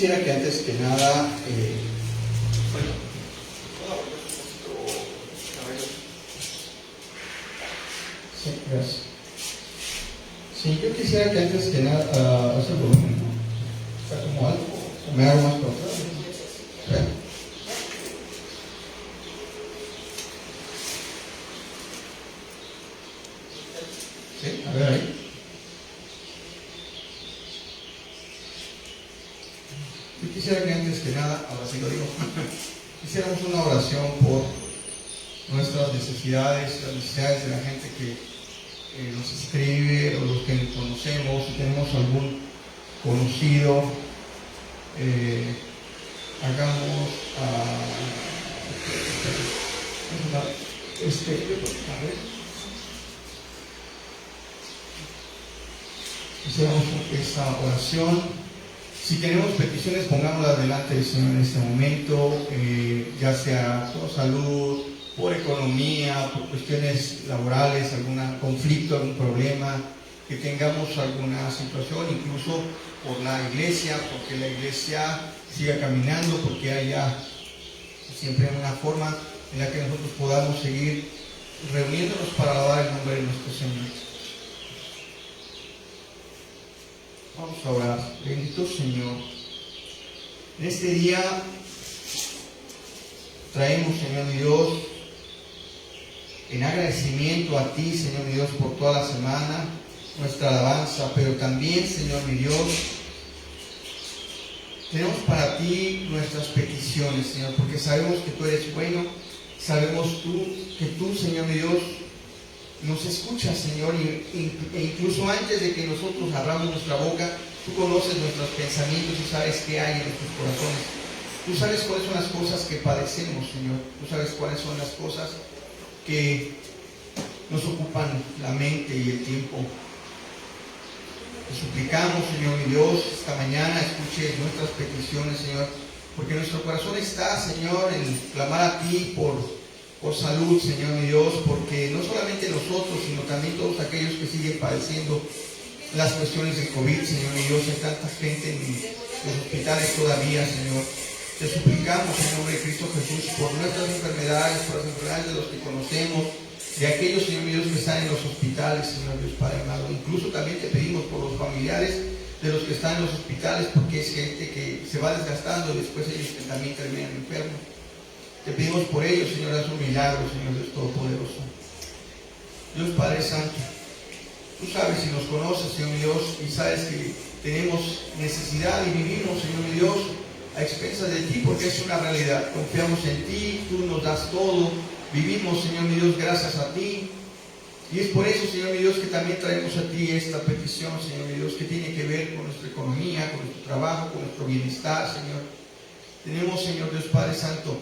quisiera que antes que nada, sí, gracias. Sí, yo quisiera que antes que nada, hacer volumen, ¿no? Está como algo, o me hago más para atrás. Sí, a ver ahí. Yo quisiera que antes que nada, ahora sí lo digo, hiciéramos una oración por nuestras necesidades, las necesidades de la gente que nos escribe o los que conocemos, si tenemos algún conocido, hagamos a ver, hiciéramos esta oración. Si tenemos peticiones, pongámoslas delante del Señor en este momento, ya sea por salud, por economía, por cuestiones laborales, algún conflicto, algún problema, que tengamos alguna situación, incluso por la iglesia, porque la iglesia siga caminando, porque haya siempre una forma en la que nosotros podamos seguir reuniéndonos para alabar el nombre de nuestro Señor. Vamos a orar. Bendito Señor, en este día traemos, Señor mi Dios, en agradecimiento a ti, Señor mi Dios, por toda la semana, nuestra alabanza, pero también, Señor mi Dios, tenemos para ti nuestras peticiones, Señor, porque sabemos que tú eres bueno, sabemos que tú, Señor mi Dios, nos escuchas, Señor, e incluso antes de que nosotros abramos nuestra boca, tú conoces nuestros pensamientos y sabes qué hay en nuestros corazones. Tú sabes cuáles son las cosas que padecemos, Señor. Tú sabes cuáles son las cosas que nos ocupan la mente y el tiempo. Te suplicamos, Señor mi Dios, esta mañana escuches nuestras peticiones, Señor, porque nuestro corazón está, Señor, en clamar a ti por salud, Señor mi Dios, porque no solamente nosotros, sino también todos aquellos que siguen padeciendo las cuestiones de COVID, Señor mi Dios, hay tanta gente en los hospitales todavía, Señor. Te suplicamos en nombre de Cristo Jesús por nuestras enfermedades, por las enfermedades de los que conocemos, de aquellos, Señor mi Dios, que están en los hospitales, Señor Dios Padre amado. Incluso también te pedimos por los familiares de los que están en los hospitales, porque es gente que se va desgastando y después ellos que también terminan enfermos. Te pedimos por ellos, Señor, haz un milagro, Señor Dios Todopoderoso. Dios Padre Santo, tú sabes y nos conoces, Señor Dios, y sabes que tenemos necesidad y vivimos, Señor Dios, a expensas de ti, porque es una realidad. Confiamos en ti, tú nos das todo, vivimos, Señor mi Dios, gracias a ti. Y es por eso, Señor mi Dios, que también traemos a ti esta petición, Señor mi Dios, que tiene que ver con nuestra economía, con nuestro trabajo, con nuestro bienestar, Señor. Tenemos, Señor Dios Padre Santo,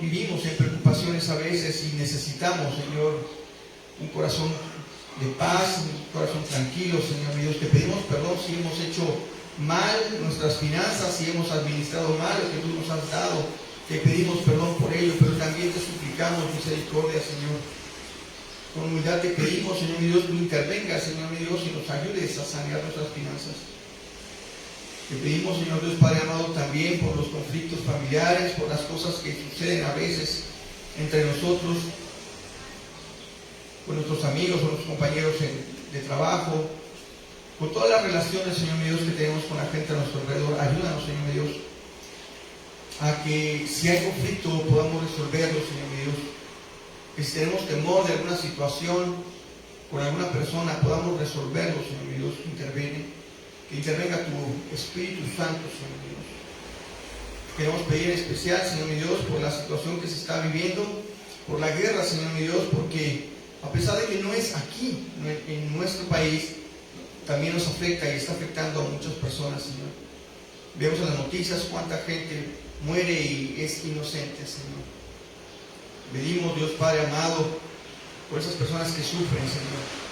vivimos en preocupaciones a veces y necesitamos, Señor, un corazón de paz, un corazón tranquilo, Señor mi Dios. Te pedimos perdón si hemos hecho mal nuestras finanzas, si hemos administrado mal lo que tú nos has dado. Te pedimos perdón por ello, pero también te suplicamos misericordia, Señor. Con humildad te pedimos, Señor mi Dios, tú intervengas, Señor mi Dios, y nos ayudes a sanear nuestras finanzas. Te pedimos, Señor Dios Padre amado, también por los conflictos familiares, por las cosas que suceden a veces entre nosotros, con nuestros amigos o nuestros compañeros de trabajo, con todas las relaciones, Señor mi Dios, que tenemos con la gente a nuestro alrededor. Ayúdanos, Señor mi Dios, a que si hay conflicto podamos resolverlo, Señor mi Dios. Que si tenemos temor de alguna situación con alguna persona, podamos resolverlo, Señor mi Dios. Que intervenga tu Espíritu Santo, Señor mi Dios. Queremos pedir en especial, Señor mi Dios, por la situación que se está viviendo, por la guerra, Señor mi Dios, porque a pesar de que no es aquí, en nuestro país, también nos afecta y está afectando a muchas personas, Señor. Vemos en las noticias cuánta gente muere y es inocente, Señor. Pedimos, Dios Padre amado, por esas personas que sufren, Señor.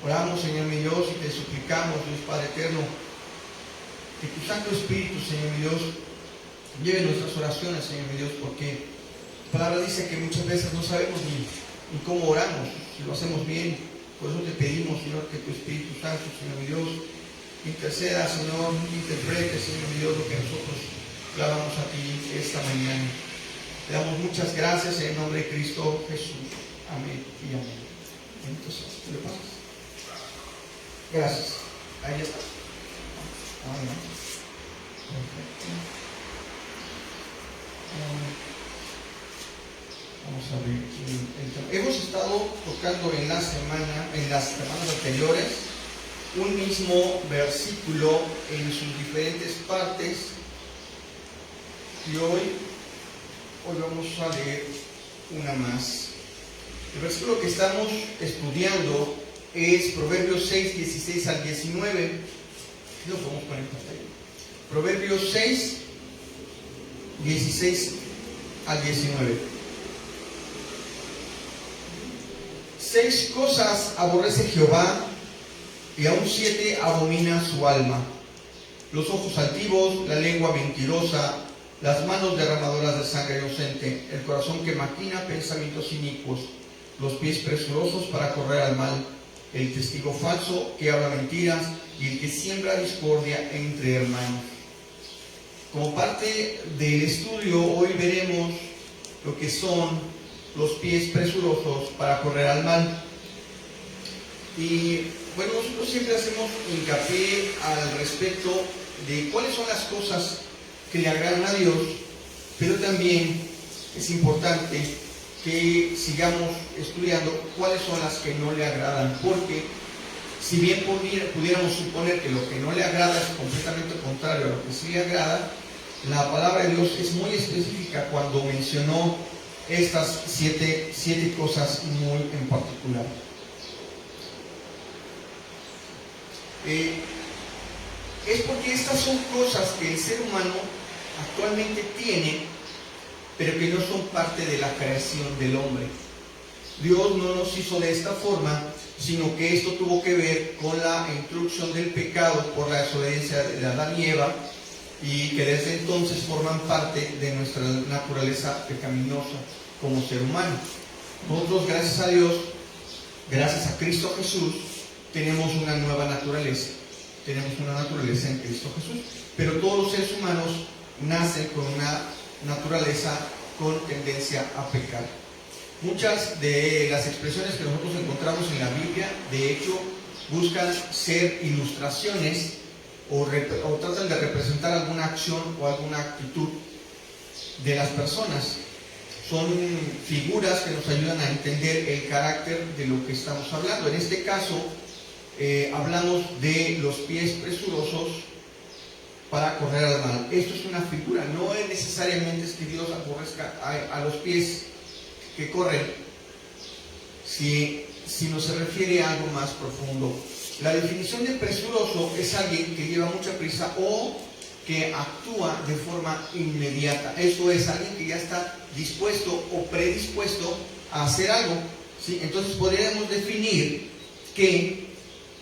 Oramos, Señor mi Dios, y te suplicamos, Dios Padre eterno, que tu Santo Espíritu, Señor mi Dios, lleve nuestras oraciones, Señor mi Dios, porque la palabra dice que muchas veces no sabemos ni cómo oramos, si lo hacemos bien Por eso te pedimos, Señor, que tu Espíritu Santo, Señor mi Dios, interceda, Señor, interprete, Señor mi Dios, lo que nosotros clamamos a ti esta mañana. Te damos muchas gracias en el nombre de Cristo Jesús. Amén y amén. Entonces, ¿qué le pasa? Gracias. Ahí está. Amén. Perfecto. Vamos a ver. Hemos estado tocando en las semanas anteriores, un mismo versículo en sus diferentes partes. Y hoy vamos a leer una más. El versículo que estamos estudiando es Proverbios 6, 16 al 19. Lo podemos poner en pantalla. Proverbios 6, 16 al 19. 6 cosas aborrece Jehová, y aún 7 abomina su alma: los ojos altivos, la lengua mentirosa, las manos derramadoras de sangre inocente, el corazón que maquina pensamientos inicuos, los pies presurosos para correr al mal, el testigo falso que habla mentiras y el que siembra discordia entre hermanos. Como parte del estudio, hoy veremos lo que son los pies presurosos para correr al mal. Y bueno, nosotros siempre hacemos hincapié al respecto de cuáles son las cosas que le agradan a Dios, pero también es importante que sigamos estudiando cuáles son las que no le agradan, porque si bien pudiéramos suponer que lo que no le agrada es completamente contrario a lo que sí le agrada, la palabra de Dios es muy específica cuando mencionó estas siete cosas muy en particular. Es porque estas son cosas que el ser humano actualmente tiene, pero que no son parte de la creación del hombre. Dios no nos hizo de esta forma, sino que esto tuvo que ver con la introducción del pecado por la desobediencia de Adán y Eva, y que desde entonces forman parte de nuestra naturaleza pecaminosa como ser humano. Nosotros, gracias a Dios, gracias a Cristo Jesús, tenemos una nueva naturaleza. Tenemos una naturaleza en Cristo Jesús. Pero todos los seres humanos nacen con una naturaleza con tendencia a pecar. Muchas de las expresiones que nosotros encontramos en la Biblia, de hecho, buscan ser ilustraciones o tratan de representar alguna acción o alguna actitud de las personas. Son figuras que nos ayudan a entender el carácter de lo que estamos hablando. En este caso, hablamos de los pies presurosos para correr al mal. Esto es una figura, no es necesariamente que Dios aborrezca a los pies que corren, sino se refiere a algo más profundo. La definición de presuroso es alguien que lleva mucha prisa o que actúa de forma inmediata. Eso es alguien que ya está dispuesto o predispuesto a hacer algo, ¿sí? Entonces podríamos definir que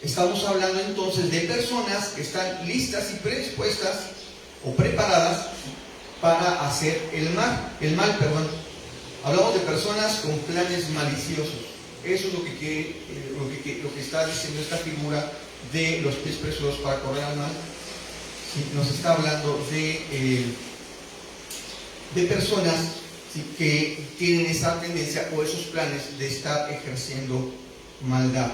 estamos hablando entonces de personas que están listas y predispuestas o preparadas para hacer el mal. Hablamos de personas con planes maliciosos. Eso es lo que está diciendo esta figura de los pies presurosos para correr al mal. ¿Sí? Nos está hablando de personas, ¿sí?, que tienen esa tendencia o esos planes de estar ejerciendo maldad.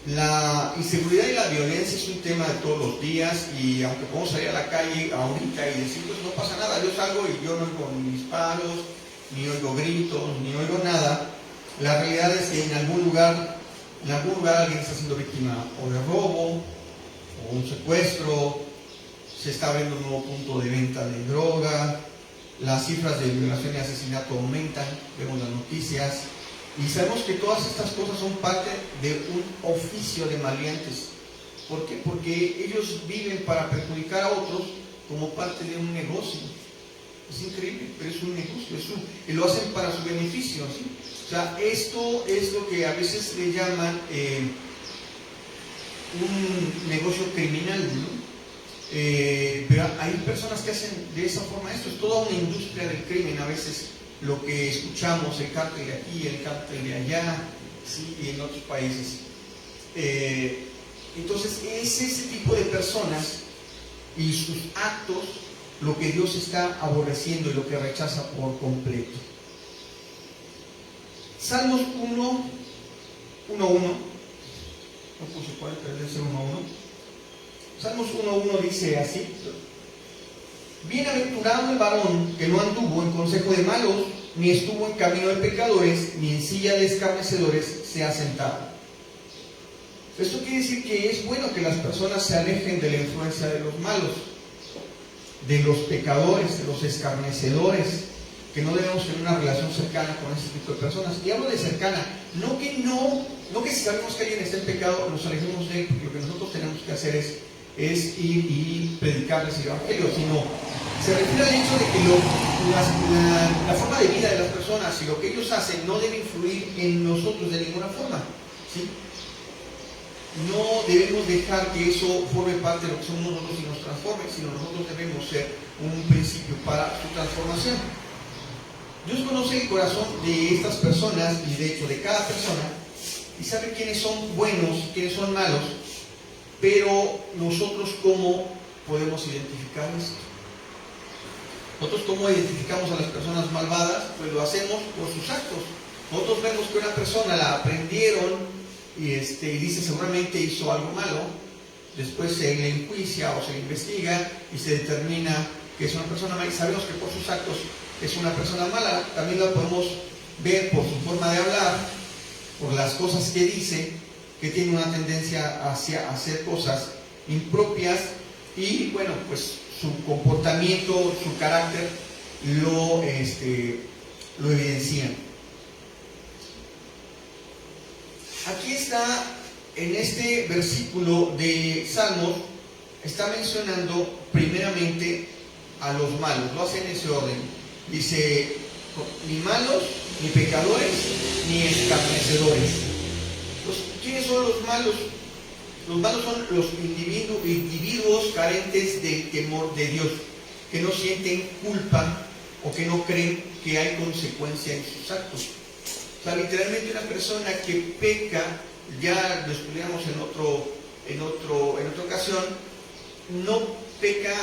La inseguridad y la violencia es un tema de todos los días, y aunque podemos salir a la calle ahorita y decir, pues no pasa nada, yo salgo y yo no oigo ni disparos, ni oigo gritos, ni oigo nada, la realidad es que en algún lugar alguien está siendo víctima o de robo, o un secuestro, se está abriendo un nuevo punto de venta de droga, las cifras de violación y asesinato aumentan, vemos las noticias, y sabemos que todas estas cosas son parte de un oficio de maleantes. ¿Por qué? Porque ellos viven para perjudicar a otros como parte de un negocio. Es increíble, pero es un negocio, y lo hacen para su beneficio, ¿sí? O sea, esto es lo que a veces le llaman un negocio criminal, ¿no? Pero hay personas que hacen de esa forma esto. Es toda una industria del crimen. A veces lo que escuchamos, el cártel de aquí, el cártel de allá, ¿sí? Y en otros países. Entonces es ese tipo de personas y sus actos lo que Dios está aborreciendo y lo que rechaza por completo. Salmos 1:1. No puse cuál, pero debe ser 1:1. Salmos 1:1 dice así: bienaventurado el varón que no anduvo en consejo de malos, ni estuvo en camino de pecadores, ni en silla de escarnecedores se ha sentado. Esto quiere decir que es bueno que las personas se alejen de la influencia de los malos, de los pecadores, de los escarnecedores, que no debemos tener una relación cercana con ese tipo de personas. Y hablo de cercana, no que si sabemos que alguien está en pecado nos alejemos de él, porque lo que nosotros tenemos que hacer es ir y predicarles el evangelio, sino se refiere al hecho de que la forma de vida de las personas y lo que ellos hacen no debe influir en nosotros de ninguna forma, ¿sí? No debemos dejar que eso forme parte de lo que somos nosotros y nos transforme, sino nosotros debemos ser un principio para su transformación. Dios conoce el corazón de estas personas y de hecho de cada persona y sabe quiénes son buenos y quiénes son malos, pero nosotros ¿cómo podemos identificar esto? Nosotros ¿cómo identificamos a las personas malvadas? Pues lo hacemos por sus actos. Nosotros vemos que una persona la aprendieron y dice seguramente hizo algo malo, después se le enjuicia o se le investiga y se determina que es una persona mala y sabemos que por sus actos es una persona mala. También la podemos ver por su forma de hablar, por las cosas que dice, que tiene una tendencia hacia hacer cosas impropias y bueno, pues su comportamiento, su carácter lo evidencian. Aquí está, en este versículo de Salmos, está mencionando primeramente a los malos, lo hace en ese orden. Dice, ni malos, ni pecadores, ni escarnecedores. ¿Quiénes son los malos? Los malos son los individuos carentes del temor de Dios, que no sienten culpa o que no creen que hay consecuencia en sus actos. O sea, literalmente una persona que peca, ya lo estudiamos en otra ocasión, no peca,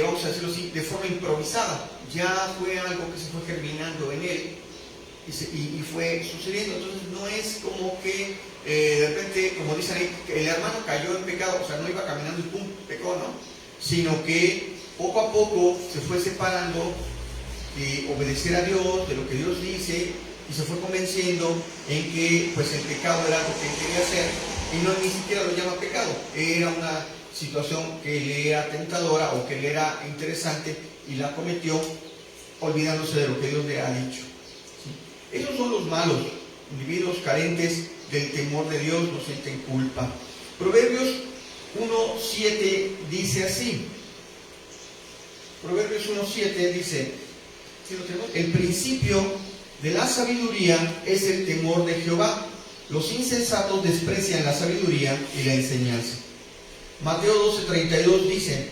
vamos a decirlo así, de forma improvisada. Ya fue algo que se fue germinando en él y fue sucediendo. Entonces no es como que de repente, como dicen ahí, el hermano cayó en pecado, o sea, no iba caminando y pum, pecó, ¿no? Sino que poco a poco se fue separando de obedecer a Dios, de lo que Dios dice, y se fue convenciendo en que pues el pecado era algo que él quería hacer y no ni siquiera lo llama pecado, era una situación que le era tentadora o que le era interesante y la cometió olvidándose de lo que Dios le ha dicho, ¿sí? Ellos son los malos, individuos carentes del temor de Dios, no sienten culpa. Proverbios 1:7 dice así. Proverbios 1:7 dice, ¿sí lo tenemos? El principio de la sabiduría es el temor de Jehová. Los insensatos desprecian la sabiduría y la enseñanza. Mateo 12:32 dice,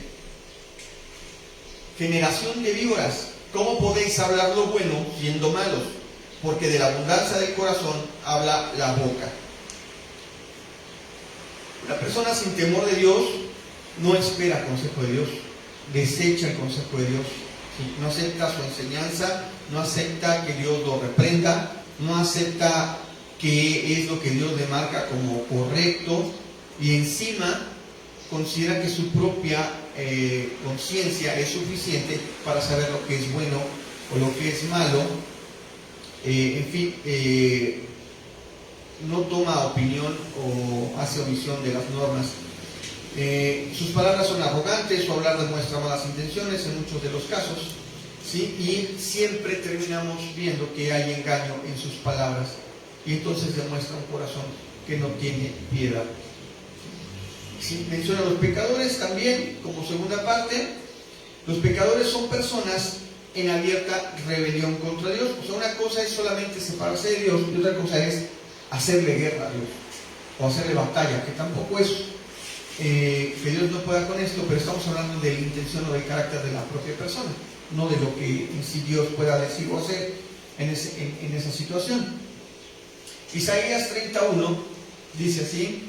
generación de víboras, ¿cómo podéis hablar lo bueno siendo malos? Porque de la abundancia del corazón habla la boca. La persona sin temor de Dios no espera consejo de Dios, desecha el consejo de Dios. No acepta su enseñanza, no acepta que Dios lo reprenda, no acepta que es lo que Dios le marca como correcto y encima considera que su propia conciencia es suficiente para saber lo que es bueno o lo que es malo. En fin, no toma opinión o hace omisión de las normas. Sus palabras son arrogantes, su hablar demuestra malas intenciones en muchos de los casos, ¿sí? Y siempre terminamos viendo que hay engaño en sus palabras y entonces demuestra un corazón que no tiene piedad. ¿Sí? Menciona a los pecadores también como segunda parte. Los pecadores son personas en abierta rebelión contra Dios. O sea, una cosa es solamente separarse de Dios y otra cosa es hacerle guerra a Dios o hacerle batalla, que tampoco es que Dios no pueda con esto, pero estamos hablando de la intención o del carácter de la propia persona, no de lo que en sí Dios pueda decir o hacer en esa situación. Isaías 31 dice así: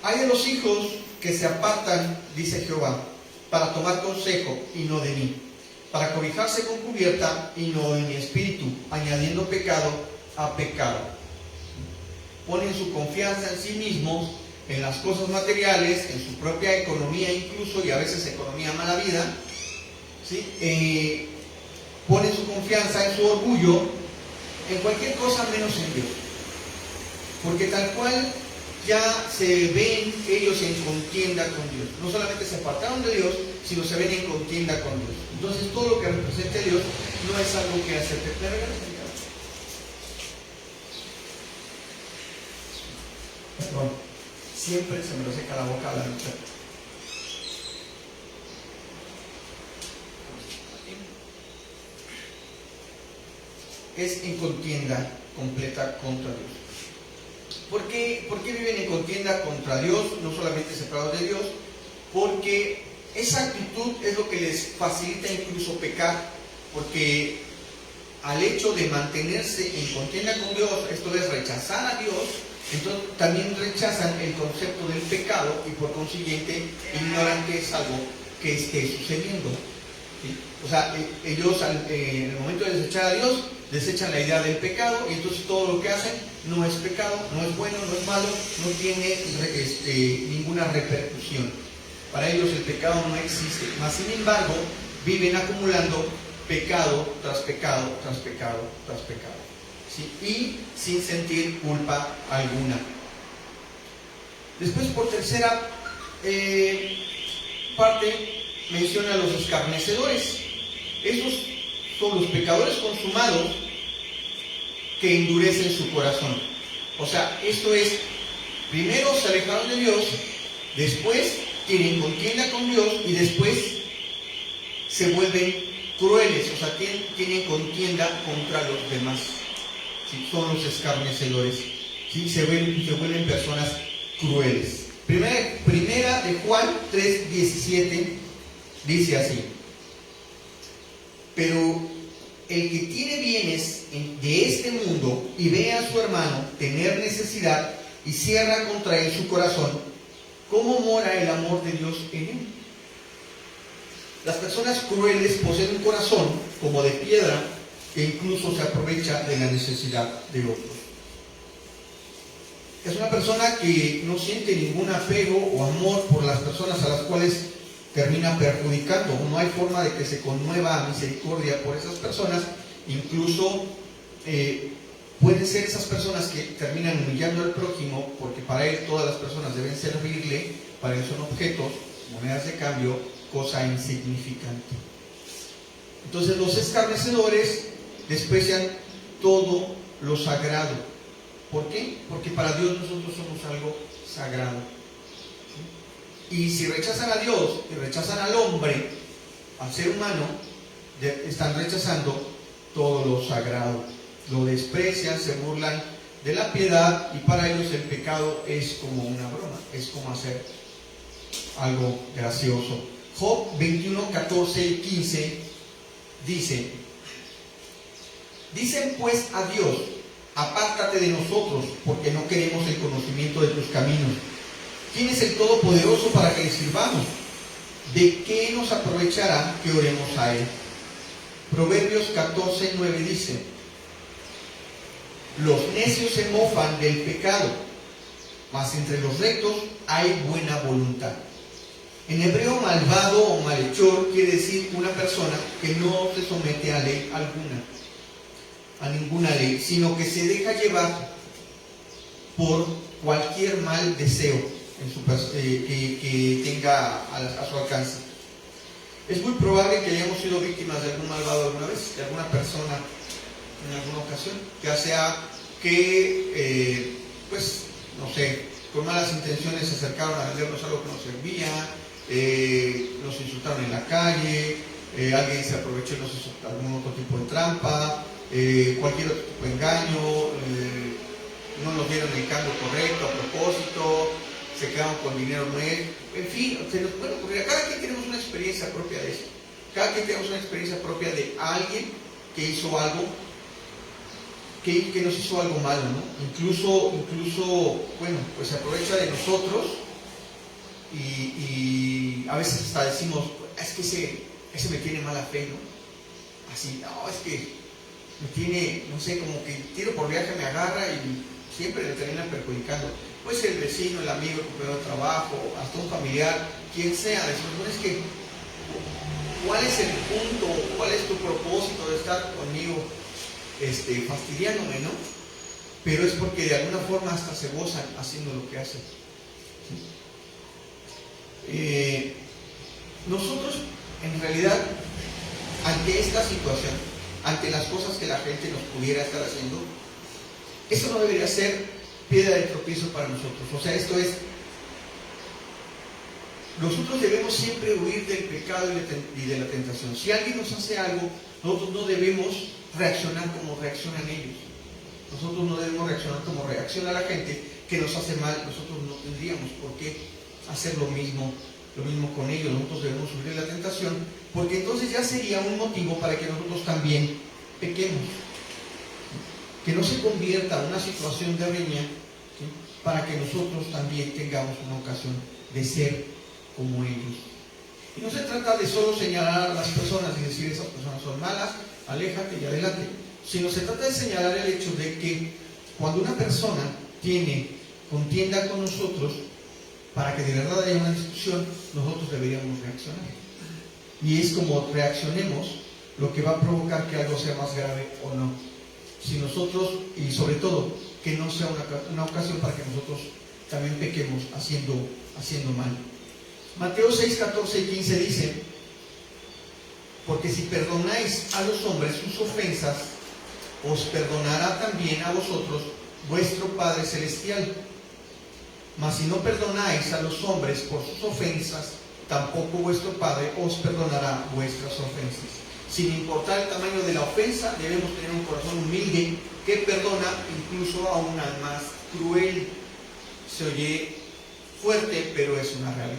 hay de los hijos que se apartan, dice Jehová, para tomar consejo y no de mí, para cobijarse con cubierta y no de mi espíritu, añadiendo pecado a pecado. Ponen su confianza en sí mismos, en las cosas materiales, en su propia economía incluso, y a veces economía mala vida, ¿sí? Ponen su confianza en su orgullo, en cualquier cosa menos en Dios. Porque tal cual ya se ven ellos en contienda con Dios. No solamente se apartaron de Dios, sino se ven en contienda con Dios. Entonces todo lo que represente a Dios no es algo que hacerte perder. Perdón, siempre se me lo seca la boca a la mitad. Es en contienda completa contra Dios. ¿Por qué viven en contienda contra Dios? No solamente separados de Dios, porque esa actitud es lo que les facilita incluso pecar, porque al hecho de mantenerse en contienda con Dios, esto es rechazar a Dios, entonces también rechazan el concepto del pecado y por consiguiente ignoran que es algo que esté sucediendo. ¿Sí? O sea, ellos en el momento de desechar a Dios, desechan la idea del pecado y entonces todo lo que hacen no es pecado, no es bueno, no es malo, no tiene ninguna repercusión. Para ellos el pecado no existe, mas sin embargo viven acumulando pecado tras pecado, tras pecado, tras pecado, ¿sí? Y sin sentir culpa alguna. Después, por tercera parte, menciona a los escarnecedores. Esos son los pecadores consumados que endurecen su corazón. O sea, esto es, primero se alejaron de Dios, después tienen contienda con Dios y después se vuelven crueles, o sea, tienen contienda contra los demás. ¿Sí? Son los escarnecedores. ¿Sí? Se vuelven personas crueles. Primera de Juan 3:17 dice así: pero el que tiene bienes de este mundo y ve a su hermano tener necesidad y cierra contra él su corazón, ¿cómo mora el amor de Dios en él? Las personas crueles poseen un corazón como de piedra que incluso se aprovecha de la necesidad de otros. Es una persona que no siente ningún apego o amor por las personas a las cuales termina perjudicando. No hay forma de que se conmueva a misericordia por esas personas. Incluso pueden ser esas personas que terminan humillando al prójimo, porque para él todas las personas deben servirle, para él son objetos, monedas de cambio, cosa insignificante. Entonces los escarnecedores desprecian todo lo sagrado. ¿Por qué? Porque para Dios nosotros somos algo sagrado. Y si rechazan a Dios y rechazan al hombre, al ser humano, están rechazando todo lo sagrado. Lo desprecian, se burlan de la piedad y para ellos el pecado es como una broma, es como hacer algo gracioso. Job 21, 14 y 15 dice: dicen pues a Dios, apártate de nosotros, porque no queremos el conocimiento de tus caminos. ¿Quién es el Todopoderoso para que le sirvamos? ¿De qué nos aprovechará que oremos a Él? Proverbios 14, 9 dice: los necios se mofan del pecado, mas entre los rectos hay buena voluntad. En hebreo, malvado o malhechor quiere decir una persona que no se somete a ley alguna, a ninguna ley, sino que se deja llevar por cualquier mal deseo que tenga a su alcance. Es muy probable que hayamos sido víctimas de algún malvado alguna vez, de alguna persona en alguna ocasión, ya sea que, no sé, con malas intenciones se acercaron a vendernos algo que nos servía, nos insultaron en la calle, alguien se aprovechó y nos hizo algún otro tipo de trampa, cualquier otro tipo de engaño, no nos dieron el cambio correcto a propósito, se quedaron con dinero nuevo, en fin, se nos puede ocurrir. Cada quien tenemos una experiencia propia de eso, cada quien tenemos una experiencia propia de alguien que hizo algo que nos hizo algo malo, ¿no? Incluso, bueno, pues se aprovecha de nosotros y a veces hasta decimos, es que ese me tiene mala fe, ¿no? Así, no, es que me tiene, no sé, como que tiro por viaje me agarra y siempre le termina perjudicando. Pues el vecino, el amigo, el compañero de trabajo, hasta un familiar, quien sea, decimos, bueno, es que, ¿cuál es el punto? ¿Cuál es tu propósito de estar conmigo fastidiándome, no? Pero es porque de alguna forma hasta se gozan haciendo lo que hacen. Nosotros, en realidad, ante esta situación, ante las cosas que la gente nos pudiera estar haciendo, eso no debería ser piedra de tropiezo para nosotros. O sea, esto es, nosotros debemos siempre huir del pecado y de la tentación. Si alguien nos hace algo, nosotros no debemos reaccionar como reaccionan ellos. Nosotros no debemos reaccionar como reacciona la gente que nos hace mal. Nosotros no tendríamos por qué hacer lo mismo con ellos. Nosotros debemos huir de la tentación, porque entonces ya sería un motivo para que nosotros también pequemos. Que no se convierta en una situación de riña, ¿sí? Para que nosotros también tengamos una ocasión de ser como ellos. Y no se trata de solo señalar a las personas y decir esas personas son malas, aléjate y adelante, sino se trata de señalar el hecho de que cuando una persona tiene contienda con nosotros, para que de verdad haya una discusión, nosotros deberíamos reaccionar. Y es como reaccionemos lo que va a provocar que algo sea más grave o no. Si nosotros, y sobre todo, que no sea una ocasión para que nosotros también pequemos haciendo mal. Mateo 6, 14 y 15 dice, porque si perdonáis a los hombres sus ofensas, os perdonará también a vosotros vuestro Padre Celestial. Mas si no perdonáis a los hombres por sus ofensas, tampoco vuestro Padre os perdonará vuestras ofensas. Sin importar el tamaño de la ofensa, debemos tener un corazón humilde que perdona incluso aún al más cruel. Se oye fuerte, pero es una realidad.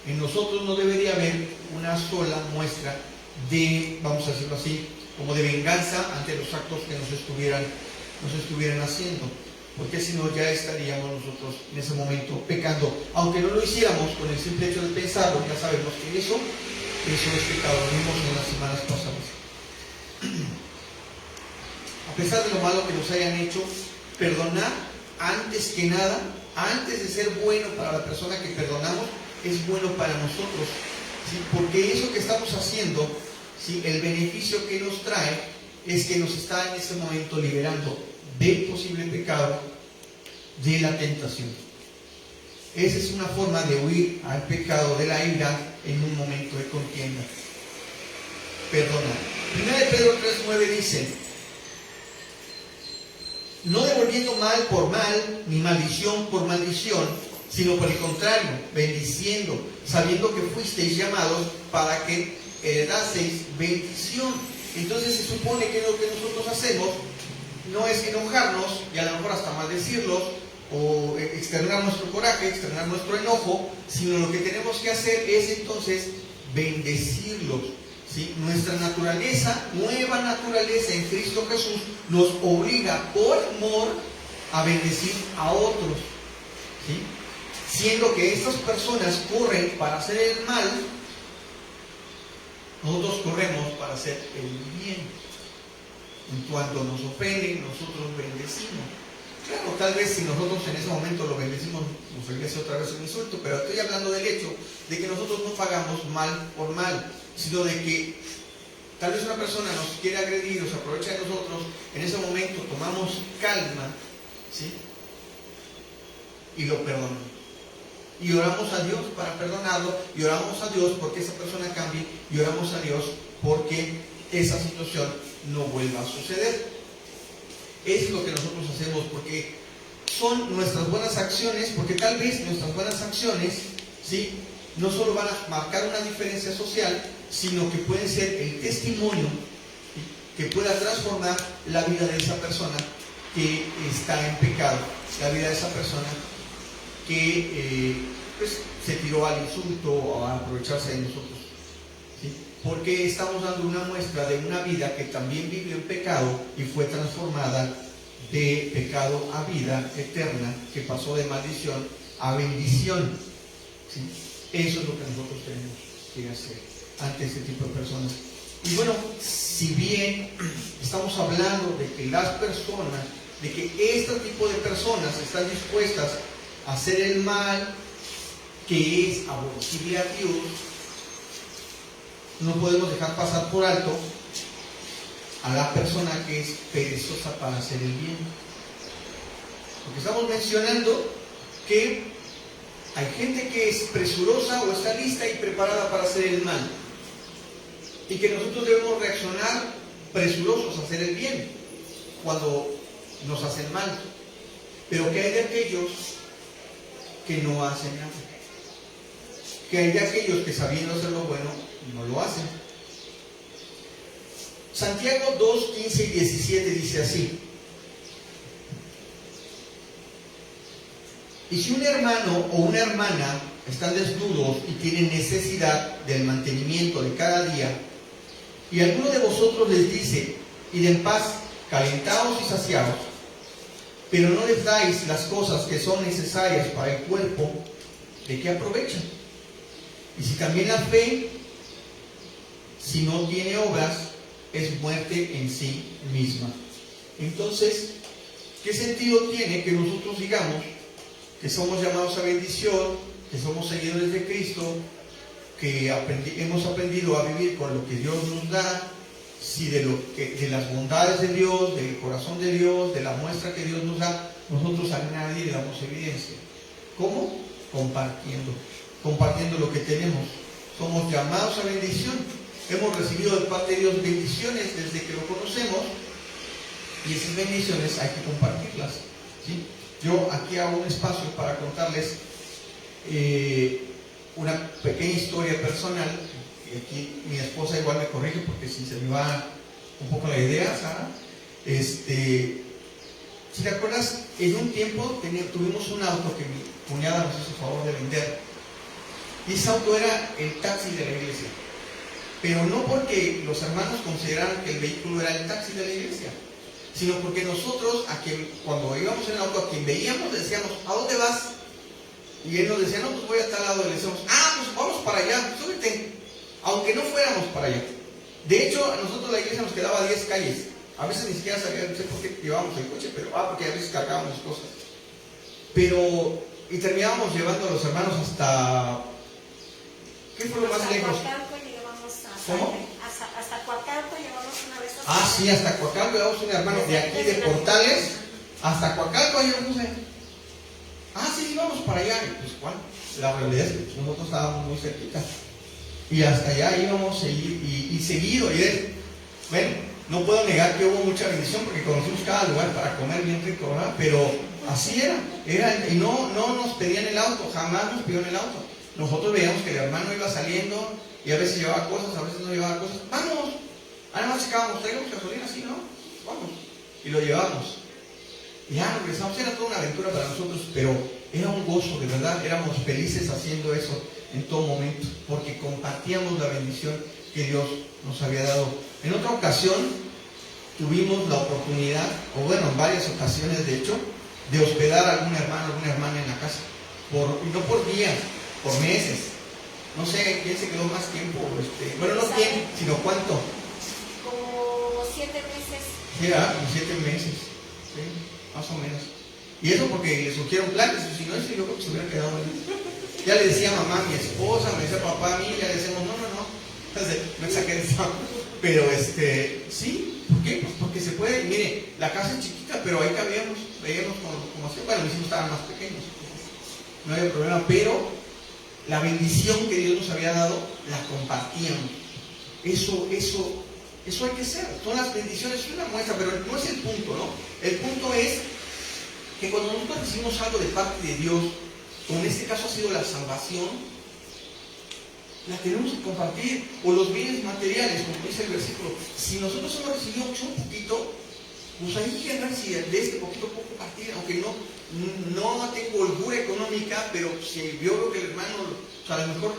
En nosotros no debería haber una sola muestra de, vamos a decirlo así, como de venganza ante los actos que nos estuvieran haciendo. Porque si no, ya estaríamos nosotros en ese momento pecando. Aunque no lo hiciéramos, con el simple hecho de pensarlo, ya sabemos que eso es pecado. Lo vimos en las semanas pasadas. A pesar de lo malo que nos hayan hecho, perdonar antes que nada, antes de ser bueno para la persona que perdonamos, es bueno para nosotros, ¿sí? Porque eso que estamos haciendo, ¿sí? El beneficio que nos trae es que nos está en ese momento liberando del posible pecado, de la tentación. Esa es una forma de huir al pecado de la ira en un momento de contienda. Perdonar. 1 Pedro 3:9 dice, no devolviendo mal por mal, ni maldición por maldición, sino por el contrario, bendiciendo, sabiendo que fuisteis llamados para que heredaseis bendición. Entonces se supone que lo que nosotros hacemos no es enojarnos y a lo mejor hasta maldecirlos o externar nuestro coraje, externar nuestro enojo, sino lo que tenemos que hacer es entonces bendecirlos, ¿sí? Nuestra naturaleza, nueva naturaleza en Cristo Jesús, nos obliga por amor a bendecir a otros, ¿sí? Siendo que estas personas corren para hacer el mal, nosotros corremos para hacer el bien. En cuanto nos ofenden, nosotros bendecimos. Claro, tal vez si nosotros en ese momento lo bendecimos, nos regrese otra vez un insulto, pero estoy hablando del hecho de que nosotros no pagamos mal por mal, sino de que tal vez una persona nos quiere agredir o se aprovecha de nosotros, en ese momento tomamos calma, ¿sí? Y lo perdonamos. Y oramos a Dios para perdonarlo, y oramos a Dios porque esa persona cambie, y oramos a Dios porque esa situación no vuelva a suceder. Es lo que nosotros hacemos, porque son nuestras buenas acciones, porque tal vez nuestras buenas acciones, ¿sí? No solo van a marcar una diferencia social, sino que pueden ser el testimonio, ¿sí? Que pueda transformar la vida de esa persona que está en pecado, la vida de esa persona que pues, se tiró al insulto o a aprovecharse de nosotros, ¿sí? porque estamos dando una muestra de una vida que también vivió en pecado y fue transformada de pecado a vida eterna, que pasó de maldición a bendición. ¿Sí? Eso es lo que nosotros tenemos que hacer ante este tipo de personas. Y bueno, si bien estamos hablando de que las personas, de que este tipo de personas están dispuestas a hacer el mal, que es aborrecible a Dios, no podemos dejar pasar por alto a la persona que es perezosa para hacer el bien. Porque estamos mencionando que hay gente que es presurosa o está lista y preparada para hacer el mal. Y que nosotros debemos reaccionar presurosos a hacer el bien cuando nos hacen mal. Pero que hay de aquellos que no hacen nada. Que hay de aquellos que sabiendo hacer lo bueno, no lo hacen. Santiago 2, 15 y 17 dice así: y si un hermano o una hermana están desnudos y tienen necesidad del mantenimiento de cada día, y alguno de vosotros les dice: id en paz, calentaos y saciaos, pero no les dais las cosas que son necesarias para el cuerpo, ¿de qué aprovechan? Y si también la fe, si no tiene obras, es muerte en sí misma. Entonces, ¿qué sentido tiene que nosotros digamos que somos llamados a bendición, que somos seguidores de Cristo, que hemos aprendido a vivir con lo que Dios nos da, si de las bondades de Dios, del corazón de Dios, de la muestra que Dios nos da, nosotros a nadie le damos evidencia? ¿Cómo? Compartiendo lo que tenemos. Somos llamados a bendición. Hemos recibido de parte de Dios bendiciones desde que lo conocemos, y esas bendiciones hay que compartirlas, ¿sí? Yo aquí hago un espacio para contarles una pequeña historia personal. Y aquí mi esposa igual me corrige porque si se me va un poco la idea, Sara. Si te acuerdas, en un tiempo tuvimos un auto que mi cuñada nos hizo favor de vender. Y ese auto era el taxi de la iglesia. Pero no porque los hermanos consideraran que el vehículo era el taxi de la iglesia, sino porque nosotros, cuando íbamos en el auto, a quien veíamos, le decíamos: ¿a dónde vas? Y él nos decía: no, pues voy a tal lado. Y le decíamos: pues vamos para allá, súbete, aunque no fuéramos para allá. De hecho, a nosotros la iglesia nos quedaba 10 calles. A veces ni siquiera sabía, no sé por qué llevábamos el coche, pero porque a veces cargábamos cosas. Y terminábamos llevando a los hermanos hasta... ¿Qué fue lo más lejos? ¿Cómo? Hasta Coacalco llevamos una vez. Sí, hasta Coacalco llevamos un hermano de aquí de Portales, hasta Coacalco. Ahí yo puse: sí, vamos para allá. Y pues, ¿cuál? La realidad es que nosotros estábamos muy cerquita. Y hasta allá íbamos y seguido. Y bueno, no puedo negar que hubo mucha bendición porque conocimos cada lugar para comer bien rico, ¿verdad? Pero así era. Y no nos pedían el auto, jamás nos pidieron el auto. Nosotros veíamos que el hermano iba saliendo y a veces llevaba cosas, a veces no llevaba cosas. ¡Vamos! Nada más checábamos: traigamos gasolina, así, ¿no? Vamos. Y lo llevamos. Y ya regresamos. Era toda una aventura para nosotros, pero era un gozo, de verdad. Éramos felices haciendo eso en todo momento, porque compartíamos la bendición que Dios nos había dado. En otra ocasión tuvimos la oportunidad, o bueno, en varias ocasiones de hecho, de hospedar a algún hermano, alguna hermana en la casa. Y no por días, por meses. No sé quién se quedó más tiempo, bueno, no quién, sino cuánto. Como 7 meses. Sí, como 7 meses, ¿sí? Más o menos. Y eso porque le surgieron planes, y si no, eso yo creo que se hubiera quedado ahí. Ya le decía mamá a mi esposa, me decía papá a mí, ya le decíamos: no. Entonces, me saqué de eso. Pero sí, ¿por qué? Pues porque se puede. Y mire, la casa es chiquita, pero ahí cabíamos, veíamos como así. Bueno, mis hijos estaban más pequeños, no había problema, pero la bendición que Dios nos había dado, la compartíamos. Eso hay que ser. Son las bendiciones, es una muestra, pero no es el punto, ¿no? El punto es que cuando nosotros recibimos algo de parte de Dios, como en este caso ha sido la salvación, la tenemos que compartir. O los bienes materiales, como dice el versículo. Si nosotros hemos recibido un poquito, pues hay que ver si de este poquito puedo compartir, aunque no tengo holgura económica, pero si yo veo que el hermano, a lo mejor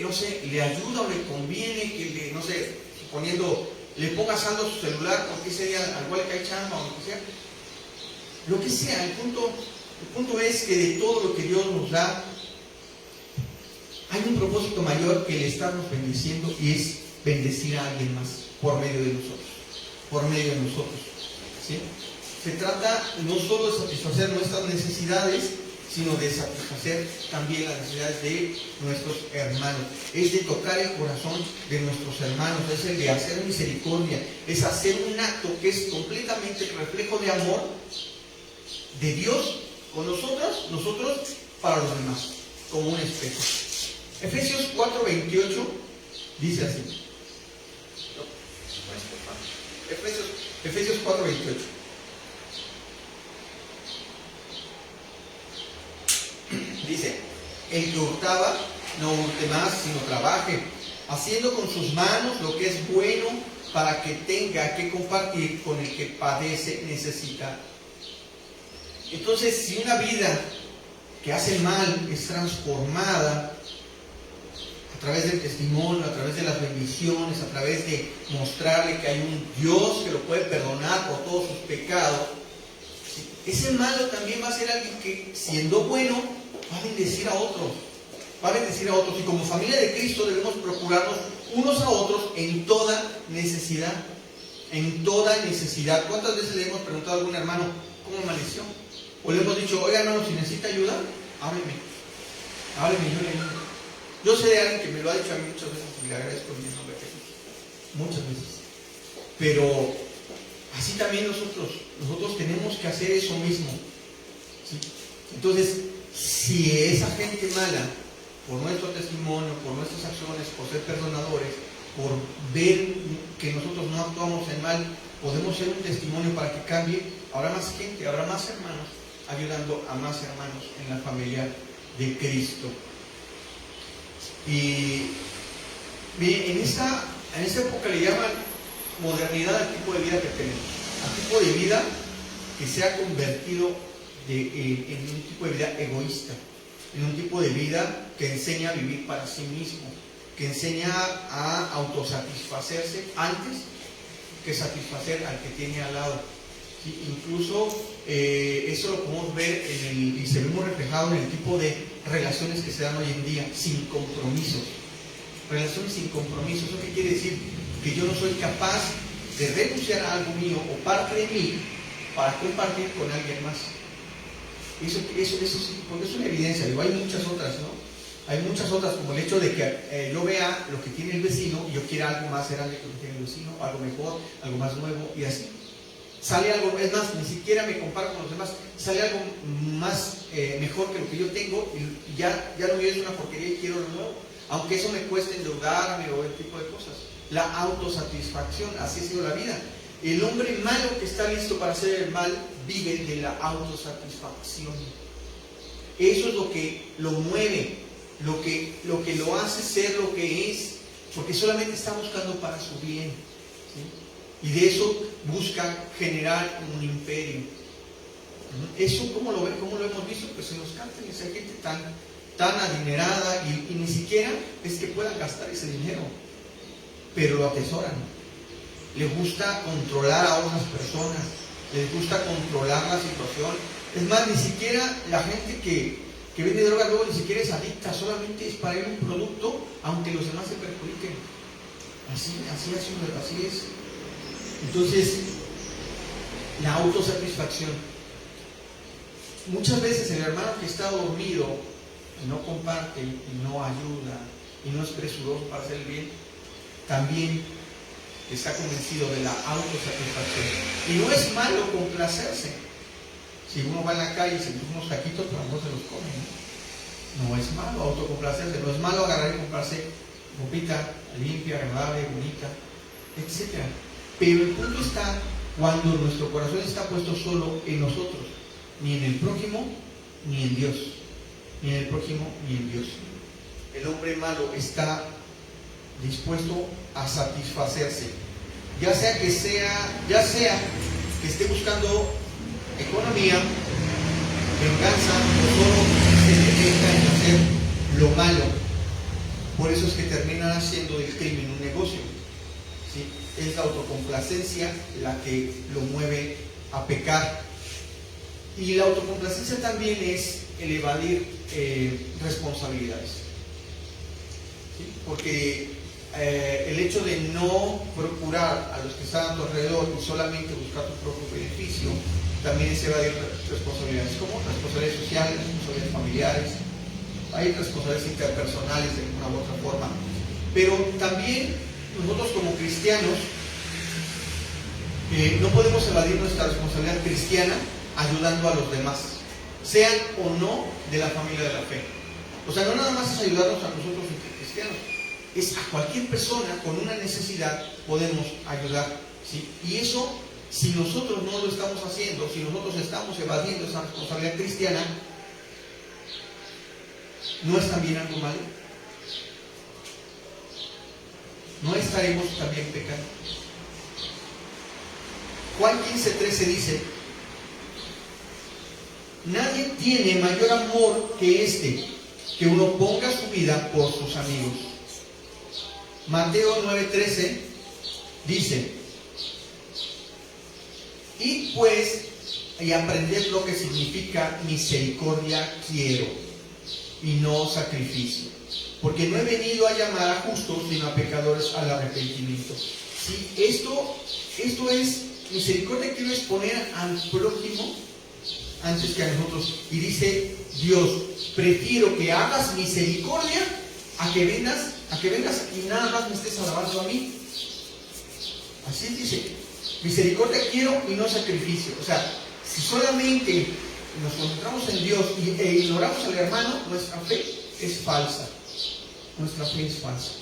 no sé, le ayuda o le conviene que le, no sé, suponiendo, le ponga saldo a su celular porque ese día al igual que hay chamba o lo que sea, el punto es que de todo lo que Dios nos da, hay un propósito mayor que el estarnos bendiciendo, y es bendecir a alguien más por medio de nosotros, ¿sí? Se trata no solo de satisfacer nuestras necesidades, sino de satisfacer también las necesidades de nuestros hermanos. Es de tocar el corazón de nuestros hermanos, es el de hacer misericordia, es hacer un acto que es completamente el reflejo de amor de Dios con nosotros para los demás, como un espejo. Efesios 4:28 dice así. Efesios 4:28. Dice: el que hurtaba, no hurte más, sino trabaje, haciendo con sus manos lo que es bueno, para que tenga que compartir con el que padece necesidad. Entonces, si una vida que hace mal es transformada a través del testimonio, a través de las bendiciones, a través de mostrarle que hay un Dios que lo puede perdonar por todos sus pecados, ese malo también va a ser alguien que, siendo bueno, va a bendecir a otros. Y como familia de Cristo debemos procurarnos unos a otros en toda necesidad. ¿Cuántas veces le hemos preguntado a algún hermano cómo amaneció? O le hemos dicho: oiga, hermano, si necesita ayuda, hábleme, yo le ayudo. Yo sé de alguien que me lo ha dicho a mí muchas veces y le agradezco en mi nombre a Jesús. Muchas veces. Pero así también nosotros tenemos que hacer eso mismo, ¿sí? Entonces, si esa gente mala, por nuestro testimonio, por nuestras acciones, por ser perdonadores, por ver que nosotros no actuamos en mal, podemos ser un testimonio para que cambie, habrá más gente, habrá más hermanos ayudando a más hermanos en la familia de Cristo. Y en esta época le llaman modernidad al tipo de vida que tenemos, al tipo de vida que se ha convertido en un tipo de vida egoísta, en un tipo de vida que enseña a vivir para sí mismo, que enseña a autosatisfacerse antes que satisfacer al que tiene al lado. ¿Sí? Incluso eso lo podemos ver y se vemos reflejado en el tipo de relaciones que se dan hoy en día, sin compromisos. Relaciones sin compromisos. ¿Eso qué quiere decir? Que yo no soy capaz de renunciar a algo mío o parte de mí para compartir con alguien más. Eso es una evidencia. Digo, hay muchas otras, ¿no? Hay muchas otras, como el hecho de que yo vea lo que tiene el vecino y yo quiera algo más grande que lo que tiene el vecino, algo mejor, algo más nuevo, y así. Sale algo, es más, ni siquiera me comparo con los demás, sale algo más mejor que lo que yo tengo, y ya lo mío es una porquería y quiero lo nuevo, aunque eso me cueste endeudarme o ese tipo de cosas. La autosatisfacción, así ha sido la vida. El hombre malo que está listo para hacer el mal vive de la autosatisfacción. Eso es lo que lo mueve, lo que lo hace ser lo que es, porque solamente está buscando para su bien, ¿sí? Y de eso busca generar un imperio. Eso, ¿cómo lo hemos visto? Pues en los cárteles hay gente tan adinerada y ni siquiera es que puedan gastar ese dinero, pero lo atesoran. Les gusta controlar a otras personas, les gusta controlar la situación. Es más, ni siquiera la gente que vende drogas luego ni siquiera es adicta, solamente es para ir un producto, aunque los demás se perjudiquen. Así es. Entonces, la autosatisfacción. Muchas veces el hermano que está dormido y no comparte, y no ayuda, y no es presuroso para hacer el bien, también está convencido de la autosatisfacción. Y no es malo complacerse. Si uno va en la calle y se pone unos taquitos, pero no se los come, ¿no? No es malo autocomplacerse, no es malo agarrar y comprarse ropita limpia, agradable, bonita, etc. Pero el punto está cuando nuestro corazón está puesto solo en nosotros, ni en el prójimo, ni en Dios. Ni en el prójimo, ni en Dios. El hombre malo está dispuesto a satisfacerse, ya sea que esté buscando economía, venganza, o solo se dedica en hacer lo malo Por eso es que terminan haciendo del crimen un negocio, ¿sí? Es la autocomplacencia la que lo mueve a pecar. Y la autocomplacencia también es el evadir responsabilidades, ¿sí? Porque el hecho de no procurar a los que están a tu alrededor y solamente buscar tu propio beneficio también es evadir responsabilidades, como responsabilidades sociales, responsabilidades familiares, hay responsabilidades interpersonales de una u otra forma. Pero también nosotros como cristianos no podemos evadir nuestra responsabilidad cristiana ayudando a los demás, sean o no de la familia de la fe. O sea, no nada más es ayudarnos a nosotros entre cristianos, es a cualquier persona con una necesidad podemos ayudar, ¿sí? Y eso, si nosotros no lo estamos haciendo, si nosotros estamos evadiendo esa responsabilidad cristiana, ¿no es también algo malo? ¿No estaremos también pecando? Juan 15:13 dice: nadie tiene mayor amor que este, que uno ponga su vida por sus amigos. Mateo 9:13 dice: id pues y aprended lo que significa misericordia quiero y no sacrificio, porque no he venido a llamar a justos sino a pecadores al arrepentimiento. ¿Sí? Esto es misericordia, quiero es poner al prójimo antes que a nosotros. Y dice Dios: prefiero que hagas misericordia a que vengas y nada más me estés alabando a mí. Así dice: misericordia quiero y no sacrificio. O sea, si solamente nos concentramos en Dios e ignoramos al hermano, nuestra fe es falsa. Nuestra fe es falsa.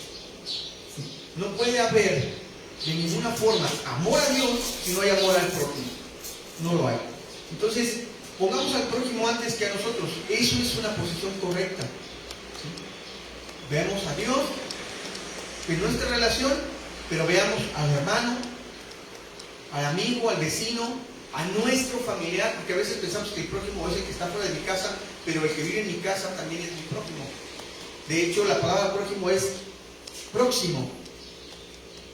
No puede haber de ninguna forma amor a Dios si no hay amor al prójimo. No lo hay. Entonces, pongamos al prójimo antes que a nosotros. Eso es una posición correcta, ¿sí? Veamos a Dios en nuestra relación, pero veamos al hermano, al amigo, al vecino, a nuestro familiar, porque a veces pensamos que el prójimo es el que está fuera de mi casa, pero el que vive en mi casa también es mi prójimo. De hecho, la palabra prójimo es próximo.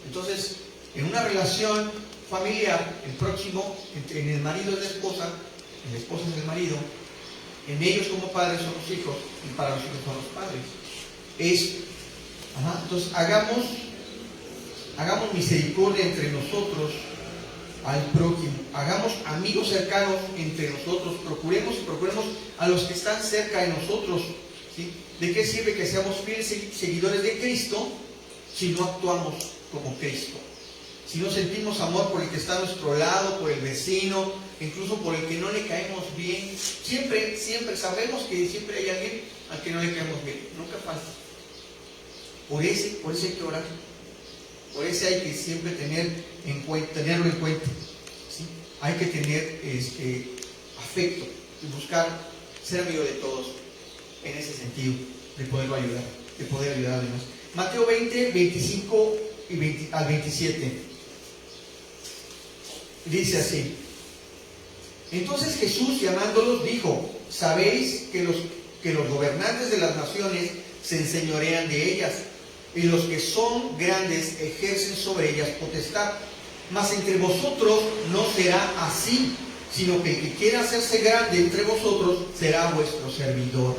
Entonces, en una relación familiar, el próximo, en el marido es la esposa es el marido, en ellos como padres son los hijos, y para los hijos son los padres. Entonces, hagamos misericordia entre nosotros al prójimo, hagamos amigos cercanos entre nosotros, procuremos a los que están cerca de nosotros, ¿sí? ¿De qué sirve que seamos fieles seguidores de Cristo si no actuamos como Cristo? Si no sentimos amor por el que está a nuestro lado, por el vecino, incluso por el que no le caemos bien. Siempre sabemos que siempre hay alguien al que no le caemos bien, nunca falta. Por ese hay que orar. Por ese hay que siempre tenerlo en cuenta, ¿sí? Hay que tener afecto y buscar ser amigo de todos en ese sentido, de poderlo ayudar, de poder ayudar a los demás. Mateo 20, 25 al 27. Dice así: entonces Jesús, llamándolos, dijo: sabéis que los gobernantes de las naciones se enseñorean de ellas, y los que son grandes ejercen sobre ellas potestad. Mas entre vosotros no será así, sino que el que quiera hacerse grande entre vosotros será vuestro servidor.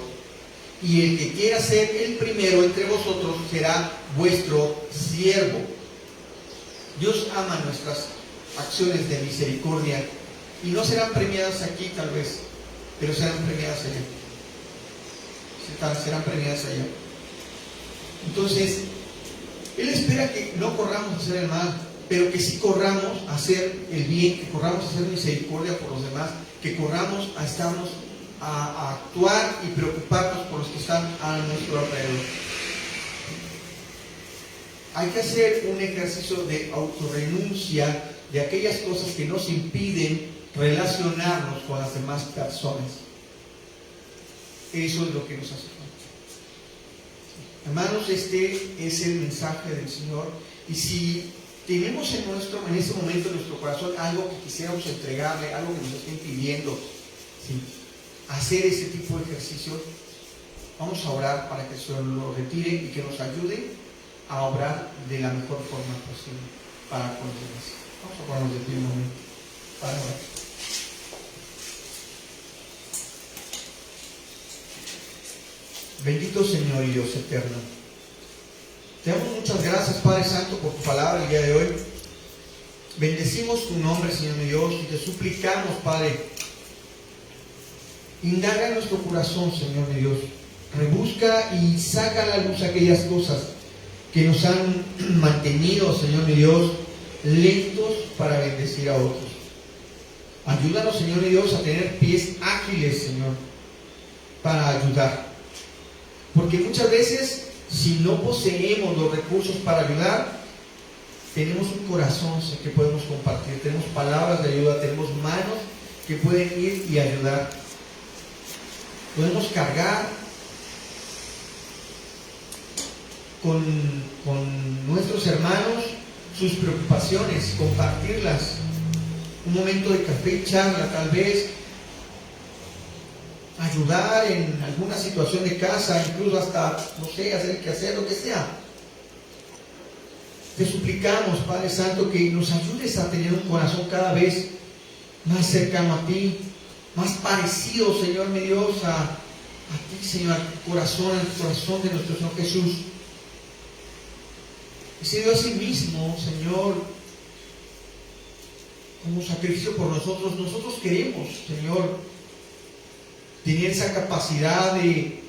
Y el que quiera ser el primero entre vosotros será vuestro siervo. Dios ama nuestras acciones de misericordia y no serán premiadas aquí tal vez, pero serán premiadas allá. Serán premiadas allá. Entonces, Él espera que no corramos a hacer el mal, pero que sí corramos a hacer el bien, que corramos a hacer misericordia por los demás, que corramos a actuar y preocuparnos por los que están a nuestro alrededor. Hay que hacer un ejercicio de autorrenuncia de aquellas cosas que nos impiden relacionarnos con las demás personas. Eso es lo que nos hace falta. Hermanos, este es el mensaje del Señor. Y si tenemos en este momento en nuestro corazón algo que quisiéramos entregarle, algo que nos esté impidiendo, ¿sí?, hacer ese tipo de ejercicio, Vamos a orar para que el Señor lo retire y que nos ayude a obrar de la mejor forma posible para con los demás. Vamos a ponernos de pie un momento para orar. Bendito Señor y Dios eterno, te damos muchas gracias, Padre Santo, por tu palabra el día de hoy. Bendecimos tu nombre, Señor mi Dios, y te suplicamos, Padre, indaga en nuestro corazón, Señor mi Dios. Rebusca y saca a la luz aquellas cosas que nos han mantenido, Señor mi Dios, lentos para bendecir a otros. Ayúdanos, Señor mi Dios, a tener pies ágiles, Señor, para ayudar. Porque muchas veces, si no poseemos los recursos para ayudar, tenemos un corazón que podemos compartir, tenemos palabras de ayuda, tenemos manos que pueden ir y ayudar. Podemos cargar con nuestros hermanos sus preocupaciones, compartirlas. Un momento de café y charla, tal vez ayudar en alguna situación de casa, incluso hasta, no sé, hacer el quehacer, lo que sea. Te suplicamos, Padre Santo, que nos ayudes a tener un corazón cada vez más cercano a ti, más parecido, Señor mi Dios, a ti, Señor, al corazón de nuestro Señor Jesús. Y se dio a sí mismo, Señor, como sacrificio por nosotros. Nosotros queremos, Señor, tener esa capacidad de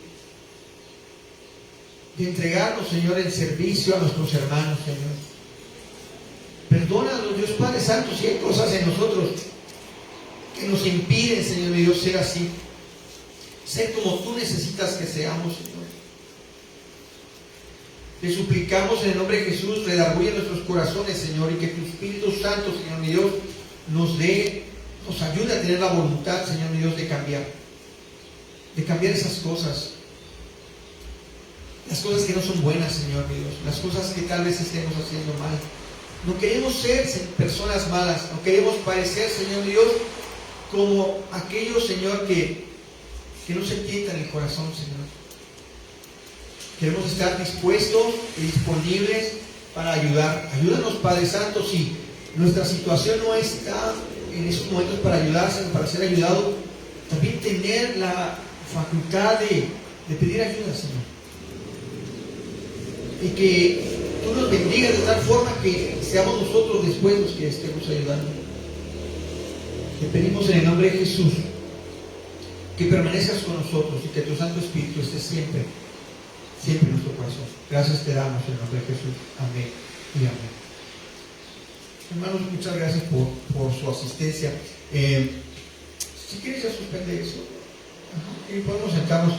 entregarnos, Señor, en servicio a nuestros hermanos, Señor. Perdónanos, Dios Padre Santo, si hay cosas en nosotros que nos impiden, Señor mi Dios, ser así. Ser como tú necesitas que seamos, Señor. Te suplicamos en el nombre de Jesús, redarguye nuestros corazones, Señor, y que tu Espíritu Santo, Señor mi Dios, nos ayude a tener la voluntad, Señor mi Dios, de cambiar esas cosas. Las cosas que no son buenas, Señor mi Dios, las cosas que tal vez estemos haciendo mal. No queremos ser personas malas, no queremos parecer, Señor mi Dios, como aquellos, Señor, que no se tientan el corazón, Señor. Queremos estar dispuestos y disponibles para ayudar. Ayúdanos, Padre Santo, si nuestra situación no está en esos momentos para ayudar, sino para ser ayudado, también tener la facultad de pedir ayuda, Señor. Y que tú nos bendigas de tal forma que seamos nosotros después los que estemos ayudando. Te pedimos en el nombre de Jesús que permanezcas con nosotros y que tu Santo Espíritu esté siempre en nuestro corazón. Gracias te damos en el nombre de Jesús. Amén y amén. Hermanos, muchas gracias por su asistencia. Si quieres ya suspende eso. Y podemos sentarnos.